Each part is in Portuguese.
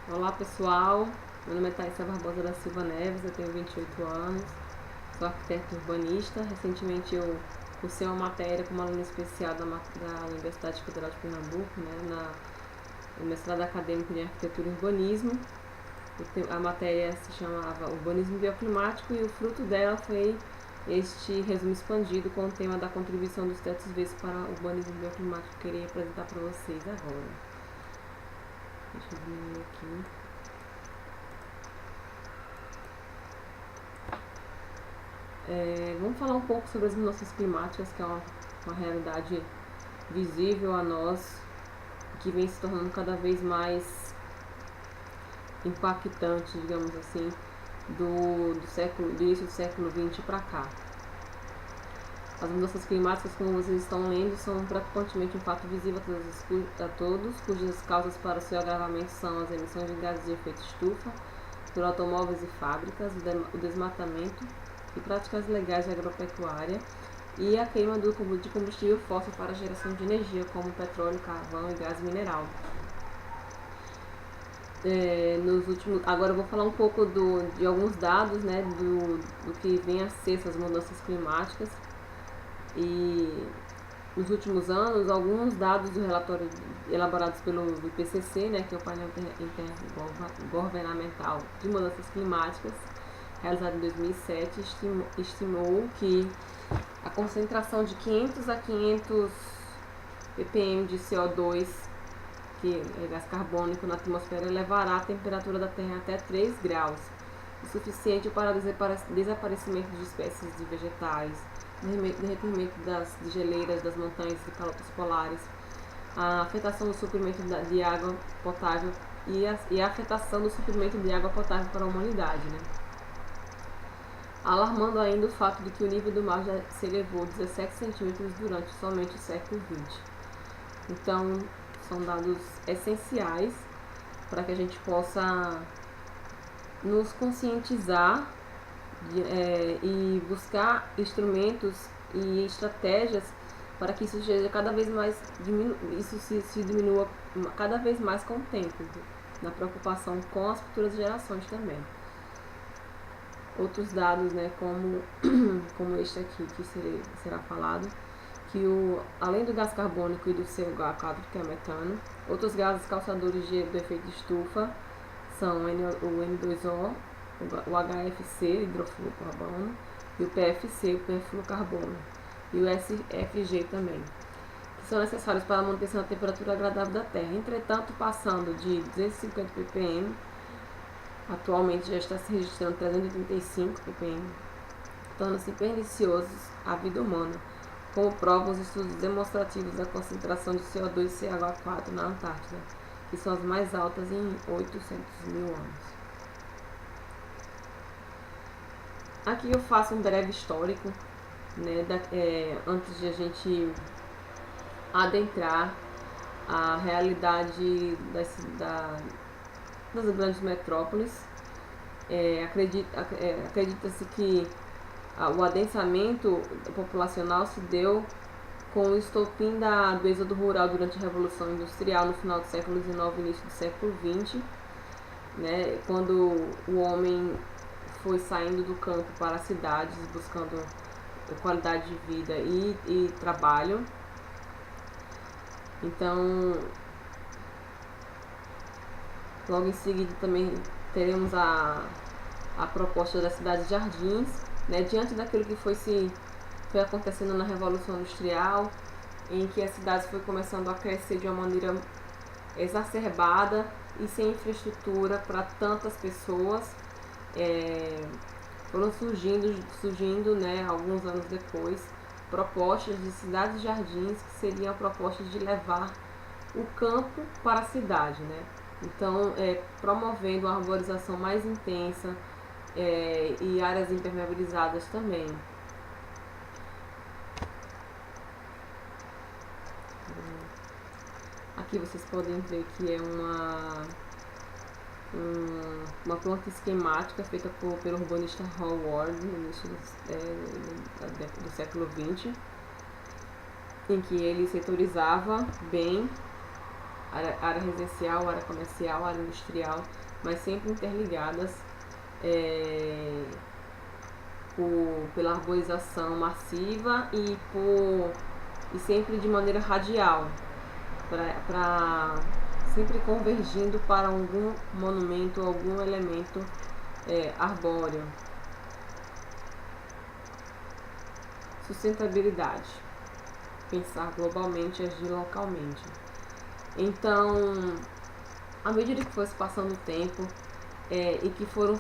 Olá pessoal, meu nome é Thaisa Barbosa da Silva Neves, eu tenho 28 anos, sou arquiteta urbanista. Recentemente eu cursei uma matéria como aluna especial da Universidade Federal de Pernambuco, no mestrado acadêmico em arquitetura e urbanismo. A matéria se chamava Urbanismo Bioclimático e o fruto dela foi este resumo expandido com o tema da contribuição dos tetos Vs para o urbanismo bioclimático que eu queria apresentar para vocês agora. Deixa eu diminuir aqui. Vamos falar um pouco sobre as mudanças climáticas, que é uma realidade visível a nós, que vem se tornando cada vez mais impactante, digamos assim, do início do século XX para cá. As mudanças climáticas, como vocês estão lendo, são preocupantemente um fato visível a todos, cujas causas para o seu agravamento são as emissões de gases de efeito estufa por automóveis e fábricas, o desmatamento e práticas legais de agropecuária e a queima de combustível fóssil para a geração de energia, como petróleo, carvão e gás mineral. Agora eu vou falar um pouco de alguns dados, né, do que vem a ser essas mudanças climáticas. E nos últimos anos, alguns dados do relatório elaborados pelo IPCC, né, que é o painel intergovernamental de mudanças climáticas, realizado em 2007, estimou que a concentração de 500 a 500 ppm de CO2, que é gás carbônico, na atmosfera elevará a temperatura da Terra até 3 graus, o suficiente para o desaparecimento de espécies de vegetais, derretimento das geleiras das montanhas e calotas polares, a afetação do suprimento de água potável e a afetação do suprimento de água potável para a humanidade, né? Alarmando ainda o fato de que o nível do mar já se elevou 17 centímetros durante somente o século XX. Então, são dados essenciais para que a gente possa nos conscientizar e buscar instrumentos e estratégias para que isso seja cada vez mais se diminua cada vez mais com o tempo, na preocupação com as futuras gerações também. Outros dados, né, como este aqui que será falado, que além do gás carbônico e do CO4, que é metano, outros gases causadores do efeito estufa são o N2O, o HFC, hidrofluorocarbono, e o PFC, o perfluorocarbono, e o SFG também, que são necessários para a manutenção da temperatura agradável da Terra. Entretanto, passando de 250 ppm, atualmente já está se registrando 335 ppm, tornam-se perniciosos à vida humana, como provam os estudos demonstrativos da concentração de CO2 e CH4 na Antártida, que são as mais altas em 800 mil anos. Aqui eu faço um breve histórico, né, antes de a gente adentrar a realidade das grandes metrópoles. Acredita-se que o adensamento populacional se deu com o estopim do êxodo rural durante a Revolução Industrial no final do século XIX e início do século XX, né, quando o homem foi saindo do campo para as cidades buscando qualidade de vida e trabalho. Então, logo em seguida também teremos a proposta das cidades jardins, né, diante daquilo que foi acontecendo na Revolução Industrial, em que a cidade foi começando a crescer de uma maneira exacerbada e sem infraestrutura para tantas pessoas. Foram surgindo, né, alguns anos depois, propostas de cidades jardins, que seriam propostas de levar o campo para a cidade, né? Então, promovendo uma arborização mais intensa e áreas impermeabilizadas também. Aqui vocês podem ver que é uma planta esquemática feita pelo urbanista Howard no início do século XX, em que ele setorizava bem área residencial, área comercial, área industrial, mas sempre interligadas pela arborização massiva e sempre de maneira radial, sempre convergindo para algum monumento, algum elemento arbóreo. Sustentabilidade. Pensar globalmente e agir localmente. Então, à medida que fosse passando o tempo e que foram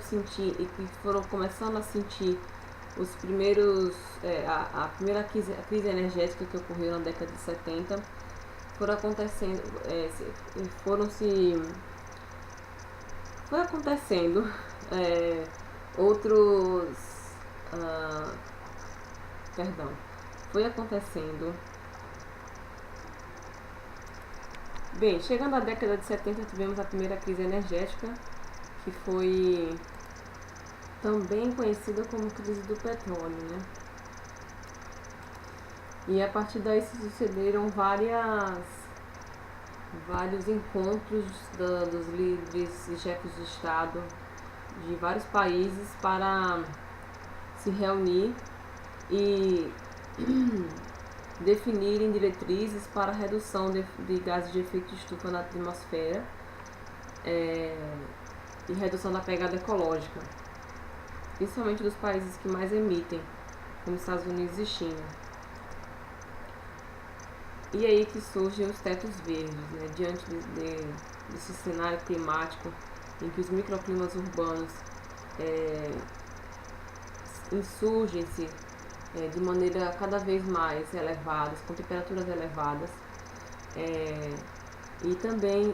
começando a sentir os primeiros, a primeira crise energética que ocorreu na década de 70, foi acontecendo outros, foi acontecendo. Bem, chegando à década de 70, tivemos a primeira crise energética, que foi também conhecida como crise do petróleo, né? E a partir daí se sucederam vários encontros dos líderes e chefes de Estado de vários países para se reunir e definirem diretrizes para a redução de gases de efeito de estufa na atmosfera e redução da pegada ecológica, principalmente dos países que mais emitem, como Estados Unidos e China. E aí que surgem os tetos verdes, né? Diante desse cenário climático em que os microclimas urbanos insurgem-se de maneira cada vez mais elevadas, com temperaturas elevadas, e também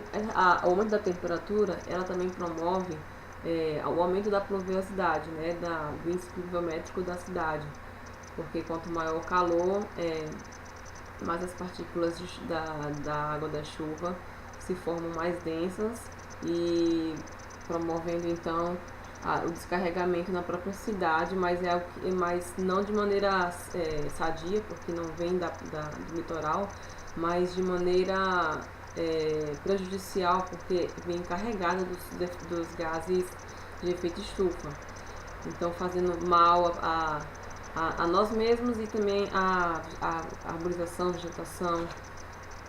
o aumento da temperatura, ela também promove o aumento da pluviosidade, né, do índice pluviométrico da cidade, porque quanto maior o calor, mais as partículas da água da chuva se formam mais densas e promovendo então o descarregamento na própria cidade, mas não de maneira sadia, porque não vem do litoral, mas de maneira prejudicial, porque vem carregada dos gases de efeito estufa. Então fazendo mal a nós mesmos e também a arborização, vegetação,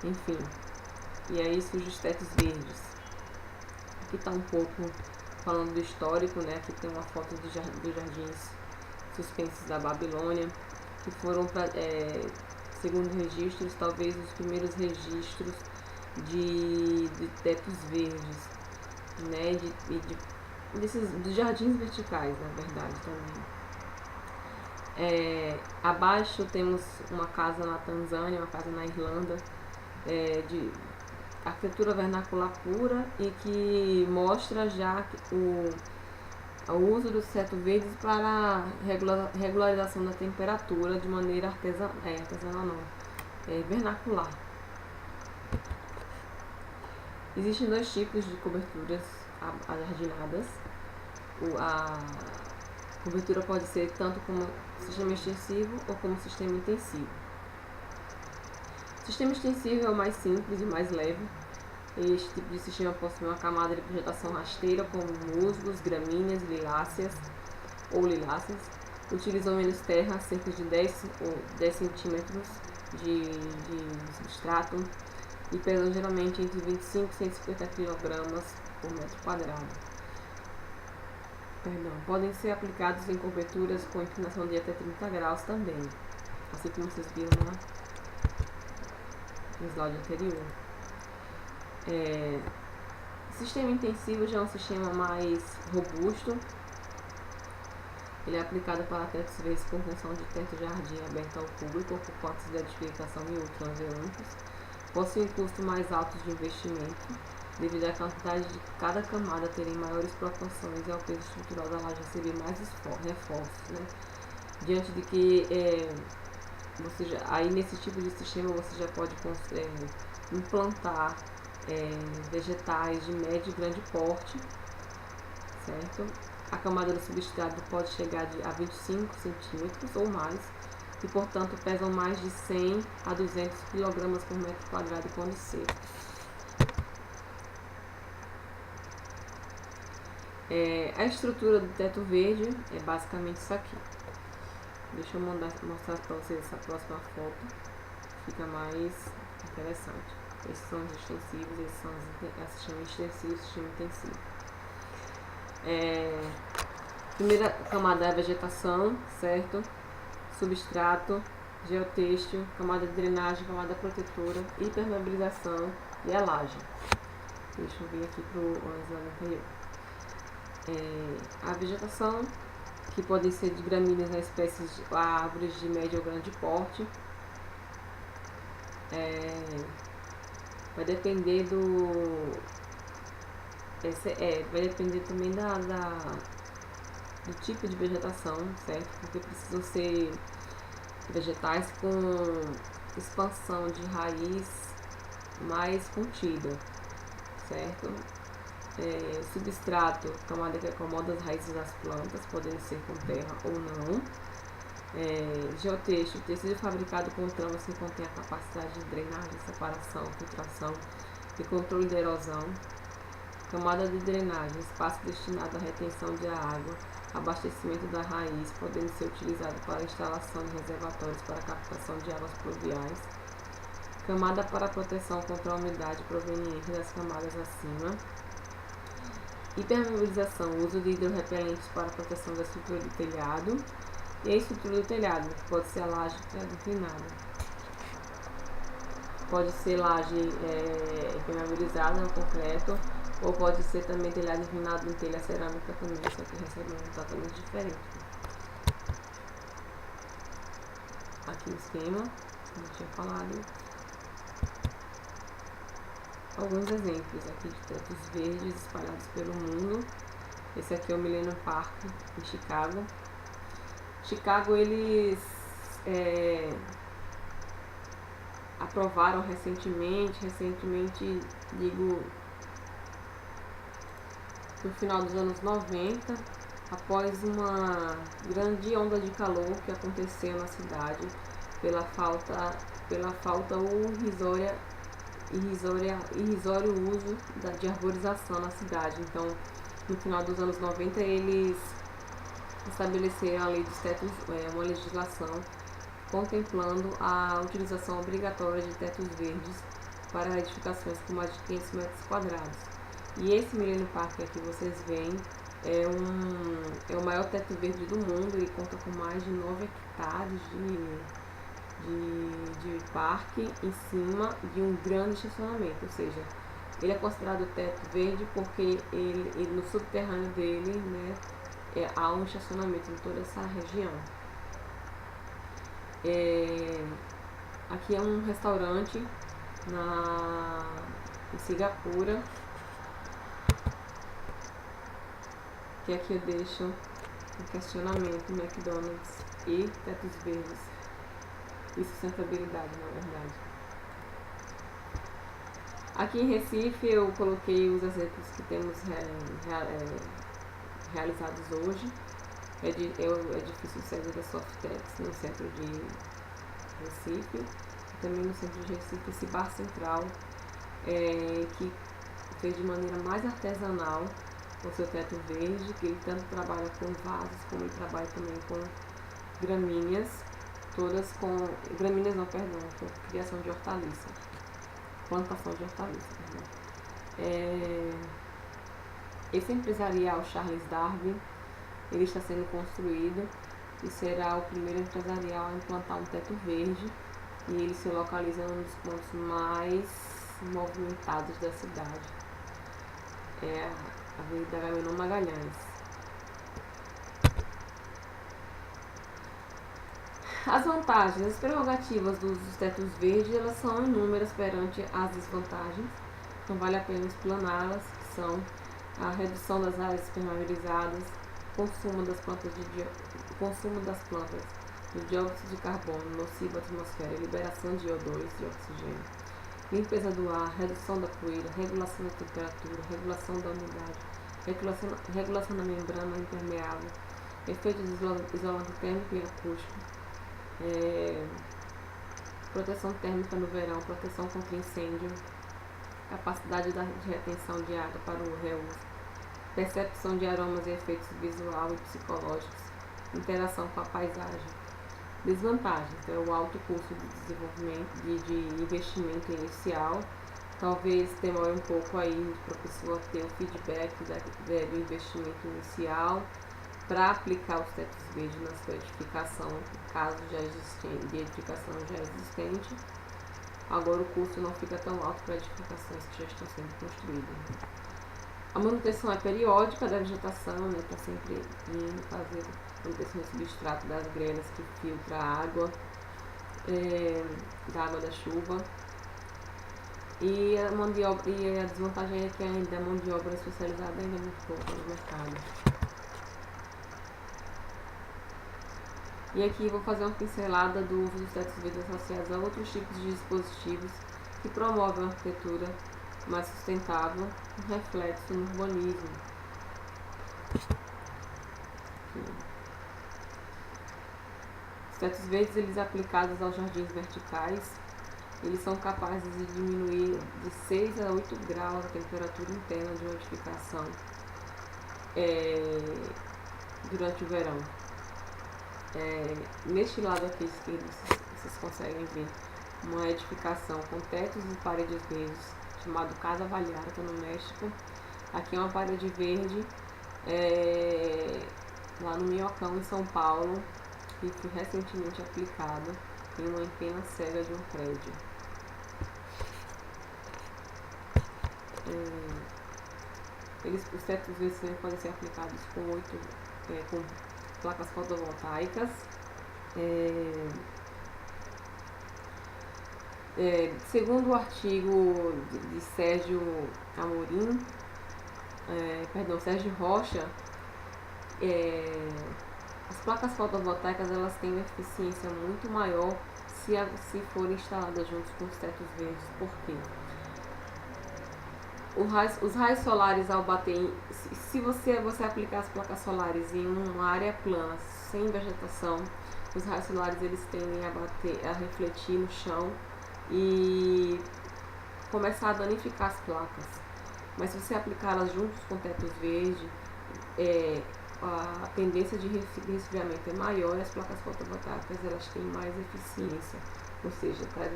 enfim. E aí surgem os tetos verdes. Aqui está um pouco falando do histórico, né? Aqui tem uma foto dos jardins suspensos da Babilônia, que foram, segundo registros, talvez os primeiros registros de tetos verdes, né? Dos jardins verticais, na verdade, também. Abaixo temos uma casa na Tanzânia, uma casa na Irlanda, de arquitetura vernacular pura e que mostra já o uso dos tetos verdes para regularização da temperatura de maneira vernacular. Existem dois tipos de coberturas ajardinadas. A cobertura pode ser tanto como sistema extensivo ou como sistema intensivo. O sistema extensivo é o mais simples e mais leve. Este tipo de sistema possui uma camada de vegetação rasteira como musgos, gramíneas, liláceas, utilizam menos terra, cerca de 10 centímetros de substrato, e pesam geralmente entre 25 e 150 kg por metro quadrado. Podem ser aplicados em coberturas com inclinação de até 30 graus também, assim como vocês viram no slide anterior. Sistema intensivo já é um sistema mais robusto. Ele é aplicado para tetos verdes com função de teto de jardim aberto ao público, por cotas de edificação e ultraviolência. Possui custo mais altos de investimento, devido à quantidade de cada camada terem maiores proporções e ao peso estrutural da laje receber mais reforços, né? Diante de que aí nesse tipo de sistema você já pode implantar vegetais de médio e grande porte, certo? A camada do substrato pode chegar a 25 centímetros ou mais e, portanto, pesam mais de 100 a 200 kg por metro quadrado quando seco. A estrutura do teto verde é basicamente isso aqui. Deixa eu mostrar para vocês essa próxima foto, fica mais interessante. Esses são os extensivos, esses são os sistema extensivo e sistema intensivo. Primeira camada é a vegetação, certo? Substrato, geotêxtil, camada de drenagem, camada protetora, impermeabilização e a laje. Deixa eu vir aqui para o slide anterior. A vegetação, que podem ser de gramíneas a espécies de árvores de médio ou grande porte. Vai depender vai depender também do tipo de vegetação, certo? Porque precisam ser vegetais com expansão de raiz mais contida, certo? Substrato, camada que acomoda as raízes das plantas, podem ser com terra ou não. Geotêxtil, tecido fabricado com tramas que contém a capacidade de drenagem, separação, filtração e controle da erosão. Camada de drenagem, espaço destinado à retenção de água, abastecimento da raiz, podendo ser utilizado para a instalação de reservatórios para a captação de águas pluviais. Camada para proteção contra a umidade proveniente das camadas acima. Impermeabilização, uso de hidrorrepelentes para a proteção da estrutura do telhado. E a estrutura do telhado, que pode ser a laje inclinada. Pode ser laje impermeabilizada no concreto, ou pode ser também telhado inclinado em telha cerâmica também, só que recebe um tratamento diferente. Aqui o esquema, como eu tinha falado. Alguns exemplos aqui de tetos verdes espalhados pelo mundo. Esse aqui é o Millennium Park, em Chicago. Chicago, eles aprovaram recentemente, digo, no final dos anos 90, após uma grande onda de calor que aconteceu na cidade pela falta ou irrisório uso de arborização na cidade. Então, no final dos anos 90, eles estabeleceram a lei dos tetos, uma legislação contemplando a utilização obrigatória de tetos verdes para edificações com mais de 500 metros quadrados. E esse Millennium Park aqui vocês veem é o maior teto verde do mundo e conta com mais de 9 hectares de parque em cima de um grande estacionamento, ou seja, ele é considerado teto verde porque ele no subterrâneo dele, né, há um estacionamento em toda essa região. Aqui é um restaurante em Singapura, que aqui eu deixo um questionamento: McDonald's e tetos verdes e sustentabilidade, na verdade. Aqui em Recife eu coloquei os exemplos que temos realizados hoje. É o edifício sede da Softex, no centro de Recife, e também no centro de Recife esse bar central, que fez de maneira mais artesanal o seu teto verde, que ele tanto trabalha com vasos, como ele trabalha também com gramíneas, com criação de hortaliça, plantação de hortaliça, Esse empresarial Charles Darwin, ele está sendo construído e será o primeiro empresarial a implantar um teto verde, e ele se localiza num dos pontos mais movimentados da cidade. É a Avenida Agamenon Magalhães. As vantagens, as prerrogativas dos tetos verdes, elas são inúmeras perante as desvantagens, então vale a pena explaná-las, que são a redução das áreas impermeabilizadas, consumo das plantas do dióxido de carbono nocivo à atmosfera, liberação de O2 e oxigênio, limpeza do ar, redução da poeira, regulação da temperatura, regulação da umidade, regulação da membrana impermeável, efeito de isolamento térmico e acústico, proteção térmica no verão, proteção contra incêndio, capacidade de retenção de água para o reuso, percepção de aromas e efeitos visual e psicológicos, interação com a paisagem. Desvantagens, o alto custo de desenvolvimento, de investimento inicial, talvez demore um pouco aí para a pessoa ter o feedback do investimento inicial para aplicar os tetos verdes na sua edificação, caso já existente, de edificação já existente. Agora o custo não fica tão alto para edificações que já estão sendo construídas. A manutenção é periódica da vegetação, né? Está sempre indo fazer manutenção do substrato das grenas que filtra a água, da água da chuva. E a mão de obra, e a desvantagem é que ainda a mão de obra especializada ainda é muito pouca no mercado. E aqui vou fazer uma pincelada do uso dos tetos verdes associados a outros tipos de dispositivos que promovem uma arquitetura mais sustentável, um reflexo no urbanismo. Os tetos verdes, eles aplicados aos jardins verticais, eles são capazes de diminuir de 6 a 8 graus a temperatura interna de uma edificação durante o verão. Neste lado aqui esquerdo, vocês conseguem ver uma edificação com tetos e paredes verdes, chamado Casa Vallarta, no México. Aqui é uma parede verde, lá no Minhocão, em São Paulo, que foi recentemente aplicada em uma empena cega de um prédio. Os tetos verdes podem ser aplicados com placas fotovoltaicas. Segundo o artigo de Sérgio Amorim, Sérgio Rocha, as placas fotovoltaicas elas têm uma eficiência muito maior se forem instaladas juntos com os tetos verdes. Por quê? Os raios solares, ao bater se você aplicar as placas solares em uma área plana, sem vegetação, os raios solares eles tendem a refletir no chão e começar a danificar as placas. Mas se você aplicá-las juntos com tetos verdes, a tendência de resfriamento é maior e as placas fotovoltaicas elas têm mais eficiência, ou seja, traz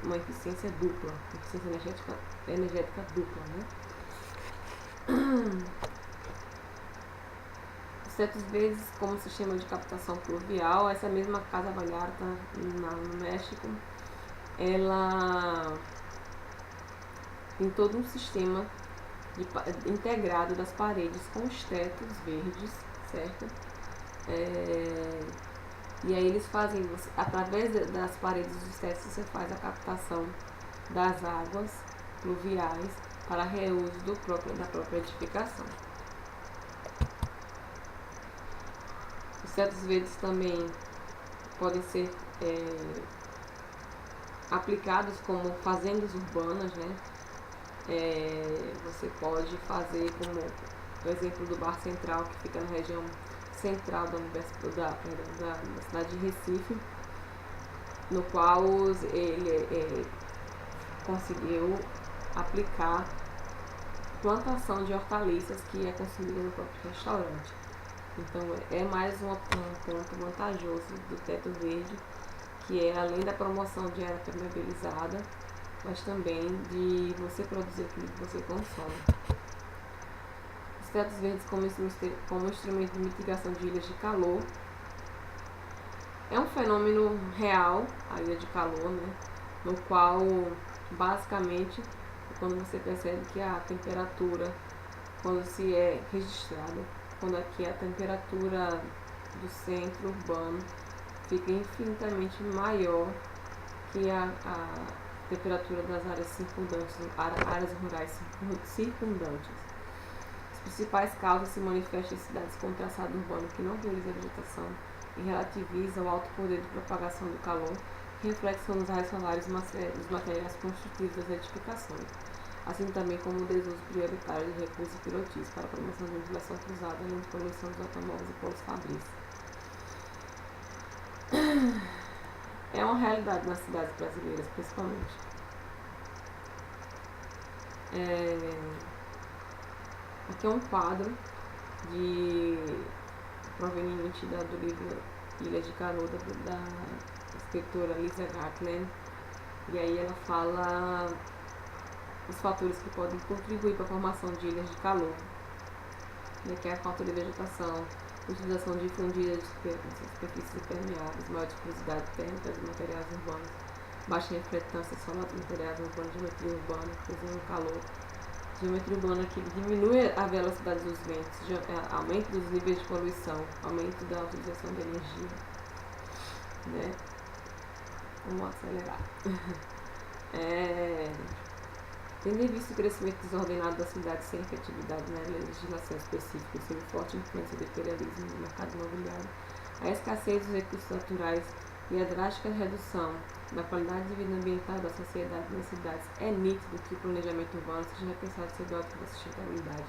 uma eficiência dupla, eficiência energética dupla, né? Os tetos verdes como sistema de captação pluvial, essa mesma Casa Vallarta no México, ela tem todo um sistema integrado das paredes com os tetos verdes, certo? E aí eles fazem, através das paredes dos tetos, você faz a captação das águas pluviais para reuso da própria edificação. Os tetos verdes também podem ser aplicados como fazendas urbanas, né? Você pode fazer como o exemplo do Bar Central, que fica na região central da cidade de Recife, no qual ele conseguiu aplicar plantação de hortaliças que é consumida no próprio restaurante. Então é mais um ponto vantajoso do teto verde, que é além da promoção de área permeabilizada, mas também de você produzir aquilo que você consome. Os tetos verdes como instrumento de mitigação de ilhas de calor é um fenômeno real, a ilha de calor, né? No qual basicamente quando você percebe que a temperatura, quando se é registrada, quando aqui a temperatura do centro urbano fica infinitamente maior que a temperatura das áreas circundantes, áreas rurais circundantes. As principais causas se manifestam em cidades com traçado urbano que não prioriza a vegetação e relativiza o alto poder de propagação do calor, reflexão nos raios solares dos materiais construtivos das edificações, assim também como o desuso prioritário de recursos e pilotis para a promoção de ventilação cruzada, além de poluição dos automóveis e polos fabris. É uma realidade nas cidades brasileiras, principalmente. Aqui é um quadro proveniente do livro Ilhas de Canudo, da escritora Lisa Gartland. E aí ela fala os fatores que podem contribuir para a formação de ilhas de calor, né, que é a falta de vegetação, utilização difundida de superfícies impermeáveis, maior difusidade térmica de materiais urbanos, baixa reflectância solar de materiais urbanos, geometria urbana, cozinha no calor. Geometria urbana que diminui a velocidade dos ventos, aumento dos níveis de poluição, aumento da utilização de energia, né? Vamos acelerar. Tendo em vista o crescimento desordenado das cidades sem efetividade na legislação específica e sob forte influência do imperialismo no mercado imobiliário, a escassez dos recursos naturais e a drástica redução da qualidade de vida ambiental da sociedade nas cidades, é nítido que o planejamento urbano seja repensado sob a ótica da sustentabilidade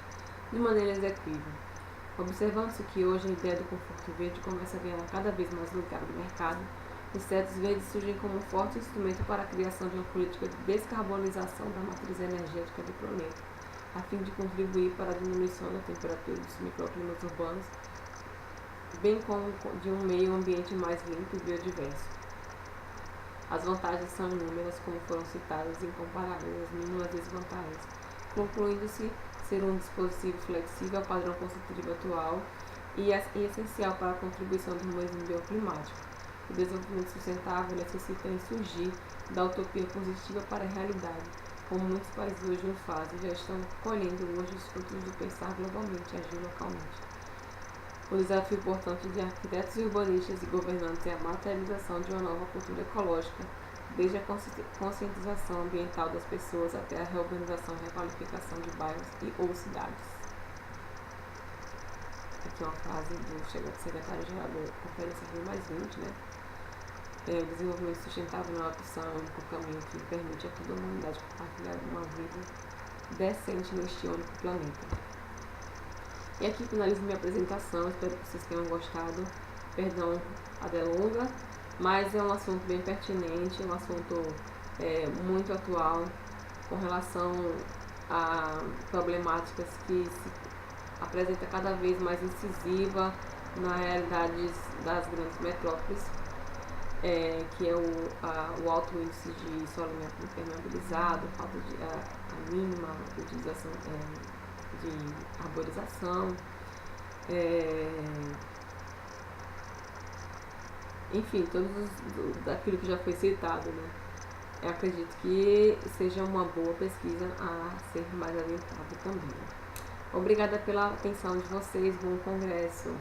de maneira executiva. Observando-se que hoje a ideia do conforto verde começa a ganhar cada vez mais lugar no mercado, os tetos verdes surgem como um forte instrumento para a criação de uma política de descarbonização da matriz energética do planeta, a fim de contribuir para a diminuição da temperatura dos microclimas urbanos, bem como de um meio ambiente mais limpo e biodiverso. As vantagens são inúmeras, como foram citadas, e incomparáveis às mínimas desvantagens, concluindo-se ser um dispositivo flexível ao padrão construtivo atual e essencial para a contribuição do humanismo bioclimático. O desenvolvimento sustentável necessita surgir da utopia positiva para a realidade, como muitos países hoje o fazem, já estão colhendo hoje os frutos do pensar globalmente e agir localmente. O desafio, portanto, de arquitetos e urbanistas e governantes é a materialização de uma nova cultura ecológica, desde a conscientização ambiental das pessoas até a reorganização e requalificação de bairros e ou cidades. Aqui é uma frase do secretário-geral da Conferência Rio+20, né? O desenvolvimento sustentável não é uma opção, é o único caminho que permite a toda a humanidade compartilhar uma vida decente neste único planeta. E aqui finalizo minha apresentação, espero que vocês tenham gostado. Perdão a delonga, mas é um assunto bem pertinente, um assunto muito atual com relação a problemáticas que se apresenta cada vez mais incisiva na realidade das grandes metrópoles, que é o alto índice de solo impermeabilizado, falta de a mínima utilização de arborização, enfim, daquilo que já foi citado, né? Eu acredito que seja uma boa pesquisa a ser mais adiantada também. Obrigada pela atenção de vocês, bom congresso.